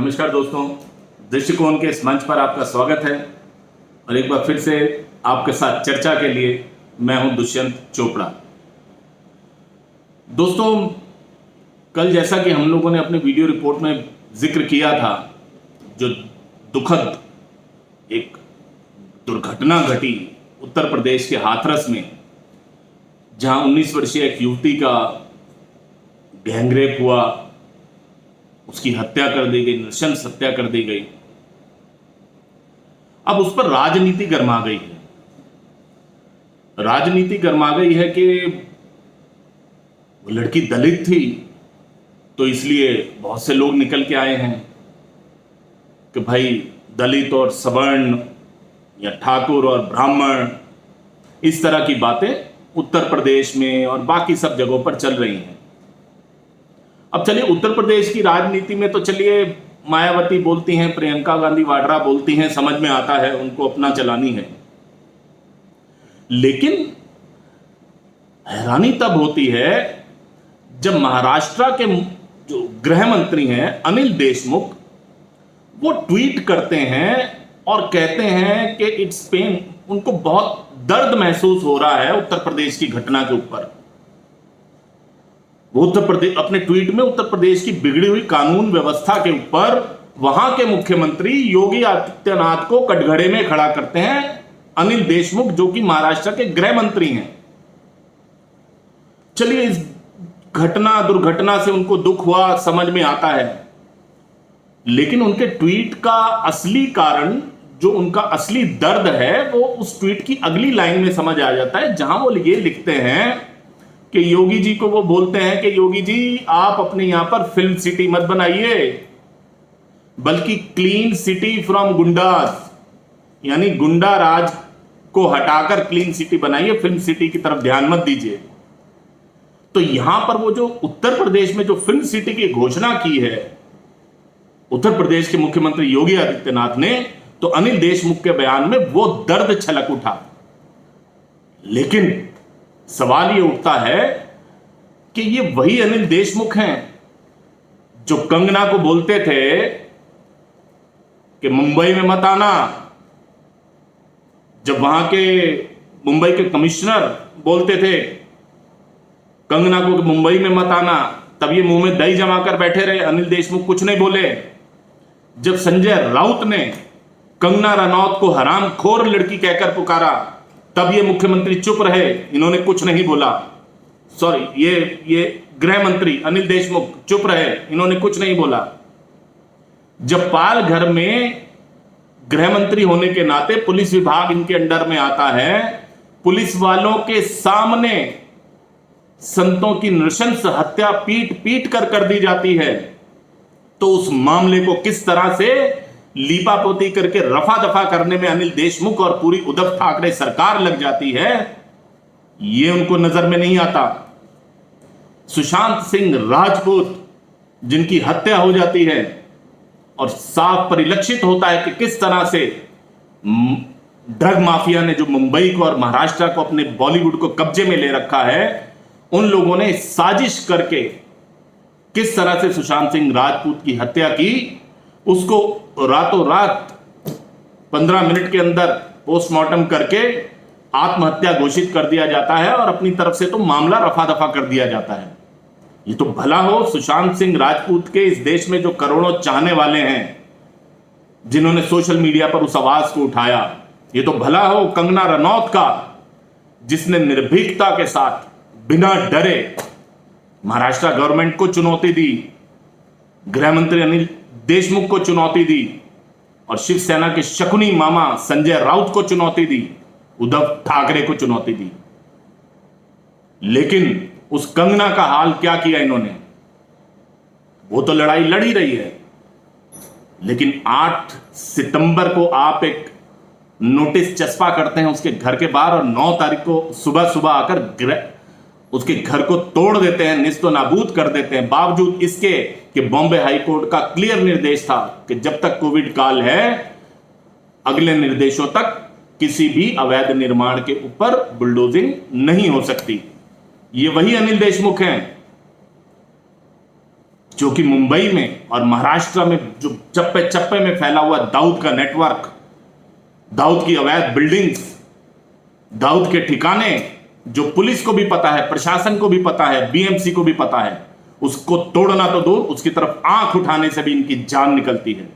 नमस्कार दोस्तों, दृष्टिकोण के इस मंच पर आपका स्वागत है और एक बार फिर से आपके साथ चर्चा के लिए मैं हूं दुष्यंत चोपड़ा। दोस्तों, कल जैसा कि हम लोगों ने अपने वीडियो रिपोर्ट में जिक्र किया था, जो दुखद एक दुर्घटना घटी उत्तर प्रदेश के हाथरस में, जहां 19 वर्षीय एक युवती का गैंगरेप हुआ, उसकी हत्या कर दी गई, नृशंस हत्या कर दी गई। अब उस पर राजनीति गर्मा गई है। राजनीति गर्मा गई है कि वो लड़की दलित थी, तो इसलिए बहुत से लोग निकल के आए हैं कि भाई दलित और सवर्ण या ठाकुर और ब्राह्मण, इस तरह की बातें उत्तर प्रदेश में और बाकी सब जगहों पर चल रही हैं। अब चलिए, उत्तर प्रदेश की राजनीति में तो चलिए मायावती बोलती हैं, प्रियंका गांधी वाड्रा बोलती हैं, समझ में आता है, उनको अपना चलानी है। लेकिन हैरानी तब होती है जब महाराष्ट्र के जो गृह मंत्री हैं अनिल देशमुख, वो ट्वीट करते हैं और कहते हैं कि इट्स पेन, उनको बहुत दर्द महसूस हो रहा है उत्तर प्रदेश की घटना के ऊपर। वो उत्तर प्रदेश अपने ट्वीट में उत्तर प्रदेश की बिगड़ी हुई कानून व्यवस्था के ऊपर वहां के मुख्यमंत्री योगी आदित्यनाथ को कटघरे में खड़ा करते हैं अनिल देशमुख, जो कि महाराष्ट्र के गृह मंत्री हैं। चलिए, इस दुर्घटना से उनको दुख हुआ, समझ में आता है, लेकिन उनके ट्वीट का असली कारण, जो उनका असली दर्द है, वो उस ट्वीट की अगली लाइन में समझ आ जाता है, जहां वो ये लिखते हैं कि योगी जी को वो बोलते हैं कि योगी जी, आप अपने यहां पर फिल्म सिटी मत बनाइए, बल्कि क्लीन सिटी फ्रॉम गुंडास, यानी गुंडा राज को हटाकर क्लीन सिटी बनाइए, फिल्म सिटी की तरफ ध्यान मत दीजिए। तो यहां पर वो जो उत्तर प्रदेश में जो फिल्म सिटी की घोषणा की है उत्तर प्रदेश के मुख्यमंत्री योगी आदित्यनाथ ने, तो अनिल देशमुख के बयान में वो दर्द छलक उठा। लेकिन सवाल ये उठता है कि ये वही अनिल देशमुख हैं जो कंगना को बोलते थे कि मुंबई में मत आना। जब वहां के मुंबई के कमिश्नर बोलते थे कंगना को कि मुंबई में मत आना, तब ये मुंह में दही जमाकर बैठे रहे, अनिल देशमुख कुछ नहीं बोले। जब संजय राउत ने कंगना रनौत को हरामखोर लड़की कहकर पुकारा, तब ये मुख्यमंत्री चुप रहे, इन्होंने कुछ नहीं बोला। सॉरी, ये गृह मंत्री अनिल देशमुख चुप रहे, इन्होंने कुछ नहीं बोला। जब पालघर में गृह मंत्री होने के नाते पुलिस विभाग इनके अंडर में आता है, पुलिस वालों के सामने संतों की नृशंस हत्या पीट पीट कर दी जाती है, तो उस मामले को किस तरह से लीपापोती करके रफा दफा करने में अनिल देशमुख और पूरी उद्धव ठाकरे सरकार लग जाती है, ये उनको नजर में नहीं आता। सुशांत सिंह राजपूत, जिनकी हत्या हो जाती है, और साफ परिलक्षित होता है कि किस तरह से ड्रग माफिया ने, जो मुंबई को और महाराष्ट्र को, अपने बॉलीवुड को कब्जे में ले रखा है, उन लोगों ने साजिश करके किस तरह से सुशांत सिंह राजपूत की हत्या की, उसको रातों रात 15 मिनट के अंदर पोस्टमार्टम करके आत्महत्या घोषित कर दिया जाता है और अपनी तरफ से तो मामला रफा दफा कर दिया जाता है। ये तो भला हो सुशांत सिंह राजपूत के इस देश में जो करोड़ों चाहने वाले हैं, जिन्होंने सोशल मीडिया पर उस आवाज को उठाया, ये तो भला हो कंगना रनौत का, जिसने निर्भीकता के साथ बिना डरे महाराष्ट्र गवर्नमेंट को चुनौती दी, गृह मंत्री अनिल देशमुख को चुनौती दी, और शिवसेना के शकुनी मामा संजय राउत को चुनौती दी, उद्धव ठाकरे को चुनौती दी। लेकिन उस कंगना का हाल क्या किया इन्होंने? वो तो लड़ाई लड़ ही रही है, लेकिन 8 सितंबर को आप एक नोटिस चस्पा करते हैं उसके घर के बाहर, और 9 तारीख को सुबह सुबह आकर उसके घर को तोड़ देते हैं, निस्तो नाबूद कर देते हैं, बावजूद इसके कि बॉम्बे हाई कोर्ट का क्लियर निर्देश था कि जब तक कोविड काल है, अगले निर्देशों तक किसी भी अवैध निर्माण के ऊपर बुलडोजिंग नहीं हो सकती। ये वही अनिल देशमुख हैं जो कि मुंबई में और महाराष्ट्र में जो चप्पे चप्पे में फैला हुआ दाऊद का नेटवर्क, दाऊद की अवैध बिल्डिंग्स, दाऊद के ठिकाने, जो पुलिस को भी पता है, प्रशासन को भी पता है, बीएमसी को भी पता है, उसको तोड़ना तो दूर, उसकी तरफ आंख उठाने से भी इनकी जान निकलती है।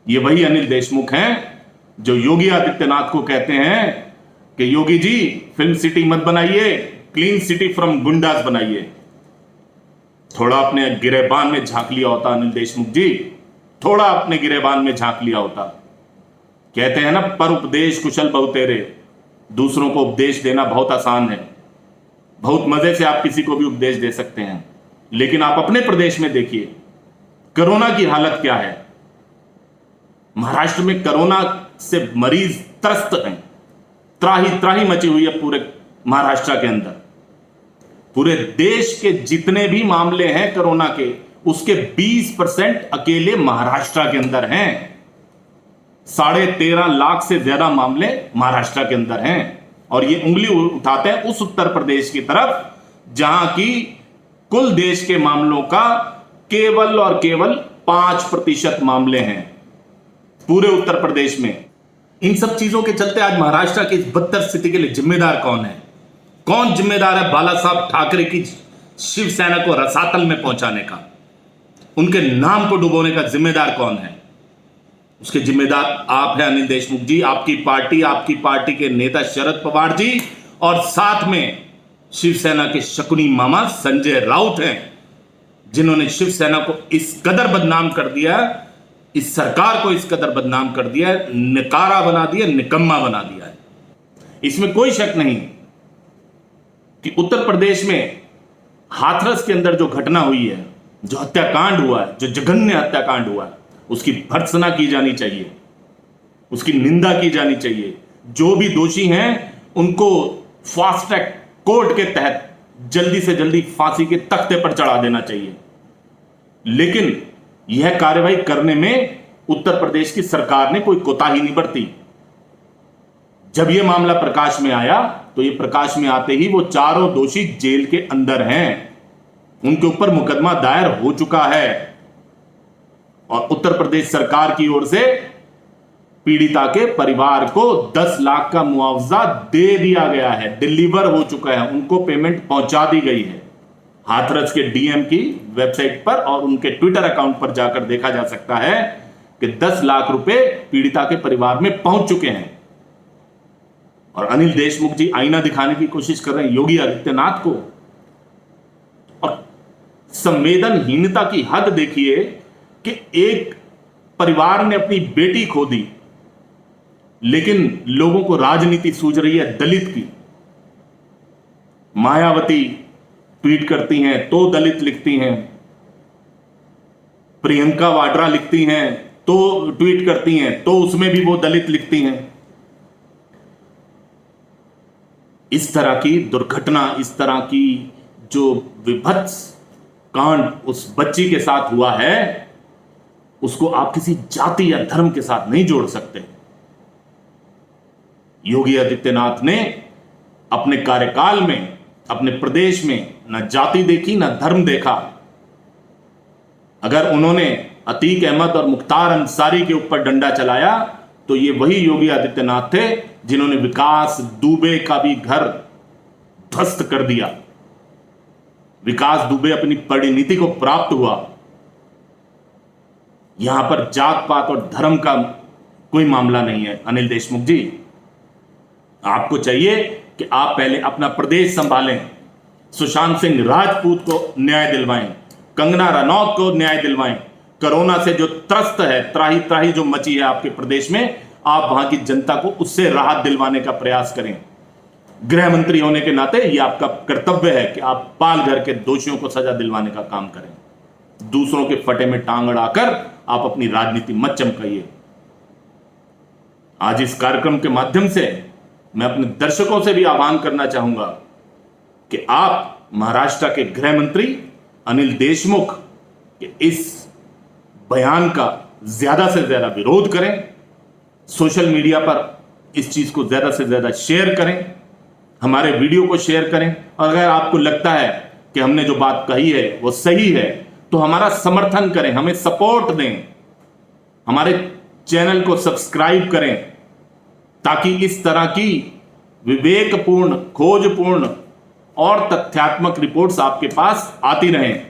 ये वही अनिल देशमुख हैं जो योगी आदित्यनाथ को कहते हैं कि योगी जी फिल्म सिटी मत बनाइए, क्लीन सिटी फ्रॉम गुंडास बनाइए। थोड़ा अपने गिरेबान में झांक लिया होता अनिल देशमुख जी, थोड़ा अपने गिरेबान में झांक लिया होता। कहते हैं ना, पर उपदेश कुशल बहुतेरे, दूसरों को उपदेश देना बहुत आसान है, बहुत मजे से आप किसी को भी उपदेश दे सकते हैं, लेकिन आप अपने प्रदेश में देखिए कोरोना की हालत क्या है। महाराष्ट्र में कोरोना से मरीज त्रस्त हैं, त्राही त्राही मची हुई है पूरे महाराष्ट्र के अंदर। पूरे देश के जितने भी मामले हैं कोरोना के, उसके 20% अकेले महाराष्ट्र के अंदर हैं। 13.5 लाख से ज्यादा मामले महाराष्ट्र के अंदर हैं, और ये उंगली उठाते हैं उस उत्तर प्रदेश की तरफ जहां की कुल देश के मामलों का केवल और केवल 5% मामले हैं पूरे उत्तर प्रदेश में। इन सब चीजों के चलते आज महाराष्ट्र की इस बदतर स्थिति के लिए जिम्मेदार कौन है? कौन जिम्मेदार है बाला साहब ठाकरे की शिवसेना को रसातल में पहुंचाने का? उनके नाम को डुबोने का जिम्मेदार कौन है? उसके जिम्मेदार आप हैं अनिल देशमुख जी, आपकी पार्टी के नेता शरद पवार जी, और साथ में शिवसेना के शकुनी मामा संजय राउत हैं, जिन्होंने शिवसेना को इस कदर बदनाम कर दिया, इस सरकार को इस कदर बदनाम कर दिया, नकारा बना दिया, निकम्मा बना दिया है। इसमें कोई शक नहीं कि उत्तर प्रदेश में हाथरस के अंदर जो घटना हुई है, जो हत्याकांड हुआ है, जो जघन्य हत्याकांड हुआ है, उसकी भर्त्सना की जानी चाहिए, उसकी निंदा की जानी चाहिए। जो भी दोषी हैं उनको फास्ट ट्रैक कोर्ट के तहत जल्दी से जल्दी फांसी के तख्ते पर चढ़ा देना चाहिए। लेकिन यह कार्रवाई करने में उत्तर प्रदेश की सरकार ने कोई कोताही नहीं बरती। जब यह मामला प्रकाश में आया तो यह प्रकाश में आते ही वो चारों दोषी जेल के अंदर हैं, उनके ऊपर मुकदमा दायर हो चुका है, और उत्तर प्रदेश सरकार की ओर से पीड़िता के परिवार को 10 लाख का मुआवजा दे दिया गया है, डिलीवर हो चुका है, उनको पेमेंट पहुंचा दी गई है। हाथरस के डीएम की वेबसाइट पर और उनके ट्विटर अकाउंट पर जाकर देखा जा सकता है कि 10 लाख रुपए पीड़िता के परिवार में पहुंच चुके हैं। और अनिल देशमुख जी आईना दिखाने की कोशिश कर रहे हैं योगी आदित्यनाथ को, और संवेदनहीनता की हद देखिए कि एक परिवार ने अपनी बेटी खो दी, लेकिन लोगों को राजनीति सूझ रही है दलित की। मायावती ट्वीट करती हैं तो दलित लिखती हैं, प्रियंका वाड्रा लिखती हैं तो ट्वीट करती हैं तो उसमें भी वो दलित लिखती हैं। इस तरह की दुर्घटना, इस तरह की जो विभत्स कांड उस बच्ची के साथ हुआ है, उसको आप किसी जाति या धर्म के साथ नहीं जोड़ सकते। योगी आदित्यनाथ ने अपने कार्यकाल में अपने प्रदेश में न जाति देखी न धर्म देखा। अगर उन्होंने अतीक अहमद और मुख्तार अंसारी के ऊपर डंडा चलाया तो ये वही योगी आदित्यनाथ थे जिन्होंने विकास दुबे का भी घर ध्वस्त कर दिया। विकास दुबे अपनी परिणति को प्राप्त हुआ। यहां पर जात पात और धर्म का कोई मामला नहीं है। अनिल देशमुख जी, आपको चाहिए कि आप पहले अपना प्रदेश संभालें, सुशांत सिंह राजपूत को न्याय दिलवाएं, कंगना रनौत को न्याय दिलवाएं। कोरोना से जो त्रस्त है, त्राही त्राही जो मची है आपके प्रदेश में, आप वहां की जनता को उससे राहत दिलवाने का प्रयास करें। गृह मंत्री होने के नाते यह आपका कर्तव्य है कि आप पाल घर के दोषियों को सजा दिलवाने का काम करें। दूसरों के फटे में टांग अड़ाकर आप अपनी राजनीति मत चमकाइए। आज इस कार्यक्रम के माध्यम से मैं अपने दर्शकों से भी आह्वान करना चाहूंगा कि आप महाराष्ट्र के गृह मंत्री अनिल देशमुख के इस बयान का ज्यादा से ज्यादा विरोध करें, सोशल मीडिया पर इस चीज को ज्यादा से ज्यादा शेयर करें, हमारे वीडियो को शेयर करें, और अगर आपको लगता है कि हमने जो बात कही है वो सही है तो हमारा समर्थन करें, हमें सपोर्ट दें, हमारे चैनल को सब्सक्राइब करें, ताकि इस तरह की विवेकपूर्ण, खोजपूर्ण और तथ्यात्मक रिपोर्ट्स आपके पास आती रहें।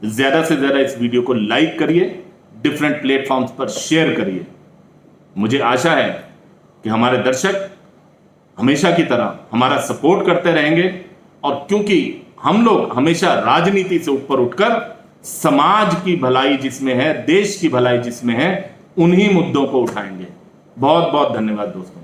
ज्यादा से ज्यादा इस वीडियो को लाइक करिए, डिफरेंट प्लेटफॉर्म्स पर शेयर करिए। मुझे आशा है कि हमारे दर्शक हमेशा की तरह हमारा सपोर्ट करते रहेंगे, और क्योंकि हम लोग हमेशा राजनीति से ऊपर उठकर समाज की भलाई जिसमें है, देश की भलाई जिसमें है, उन्हीं मुद्दों को उठाएंगे। बहुत बहुत धन्यवाद दोस्तों।